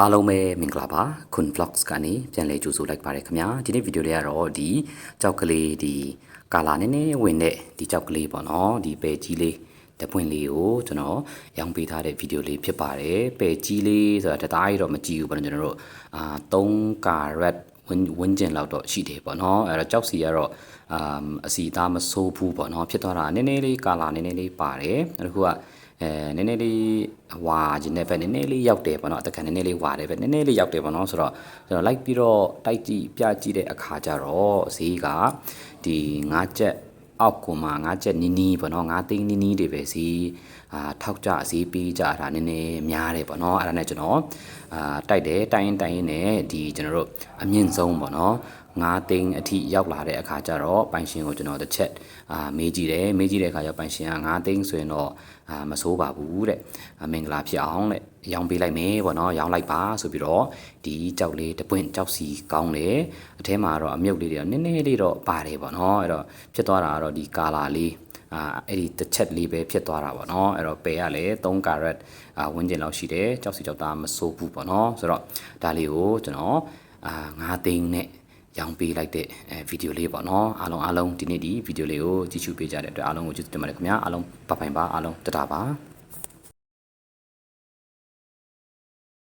အားလုံးပဲမင်္ဂလာပါခွန် vlogs ကနေပြန်လည်ကြိုဆိုလိုက်ပါတယ်ခင်ဗျာဒီနေ့ဗီဒီယိုလေးကတော့ဒီကြောက်ကလေးဒီကာလာနည်းနည်းဝင်တဲ့ဒီကြောက်ကလေးပေါ့နော်ဒီပဲကြီးလေးတပွင့်လေးကိုကျွန်တော်ရောင်းပေးထားတဲ့ဗီဒီယိုလေးဖြစ်ပါတယ်ပဲကြီးလေးဆိုတာတသားကြီးတော့မကြည့်ဘူးပေါ့နော်ကျွန်တော်တို့3ကာရက်ဝန်းကျင်လောက်တော့ရှိတယ်ပေါ့နော်အဲ့တော့ကြောက်စီကတော့အစီသားမဆိုးဘူးပေါ့နော်ဖြစ်သွားတာနည်းနည်းလေးကာလာနည်းနည်းလေးပါတယ်အခုကနည်းနည်းလေးဝါခြင်းနဲ့ပဲနည်းနည်းလေးရောက်တယ်ပေါ့နော်အတကန်နည်းနည်းလေးဝါတယ်ပဲနည်းနည်းလေးရောက်တယ်ပေါ့နော်ဆိုတော့ကျွန်တော်လိုက်ပြီးတော့တိုက်ကြည့်ပြကြည့်တဲ့အခါကျတော့ဈေးကဒီ9ချက်အောက်ကမှ9ချက်နီးနီးပေါ့နော်9သိန်းနီးနီးတွေပဲဈေးထောက်ကြဈေးပေးကြတာနည်းနည်းများတယ်ပေါ့နော်အဲ့ဒါနဲ့ကျွန်တော်တိုက်တယ်တိုင်းနဲ့ဒီကျွန်တော်တို့အမြင့်ဆုံးပေါ့နော်9သိန်းအထိရောက်လာတဲ့အခါကျတော့ပိုင်ရှင်ကိုကျွန်တော်တစ်ချက်မေးကြည့်တဲ့အခါကျပိုင်ရှင်က9သိန်းဆိုရင်တော့မစိုးပါဘူးတဲ့မင်္ဂလာဖြစ်အောင်တဲ့ရောင်းပေးလိုက်မယ်ပေါ့နော်ရောင်းလိုက်ပါဆိုပြီးတော့ဒီကြောက်လေးတပွင့်ကြောက်စီကောင်းတယ်အထဲမှာတော့အမြုပ်လေးတွေနည်းနည်းလေးတော့ပါတယ်ပေါ့နော်အဲ့တော့ဖြစ်သွားတာကတော့ဒီကာလာလေးအဲ့ဒီတစ်ချက်လေးပဲဖြစ်သွားတာပေါ့နော်အဲ့တော့ပယ်ရလဲ3ကာရက်ဝန်းကျင်လောက်ရှိတယ်ကြောက်စီကြောက်သားမစိုးဘူးပေါ့နော်ဆိုတော့ဒါလေးကိုကျွန်တော်9သိန်းနဲ့ရောင်းပေးလိုက်တဲ့ဗီဒီယိုလေးပေါ့နော်အားလုံးဒီနေ့ဒီဗီဒီယိုလေးကိုကြည့်ရှုပေးကြတဲ့အတွက်အားလုံးကိုကျေးဇူးတင်ပါတယ်ခင်ဗျာအားလုံးပါပိုင်ပါအားလုံးတတာပါ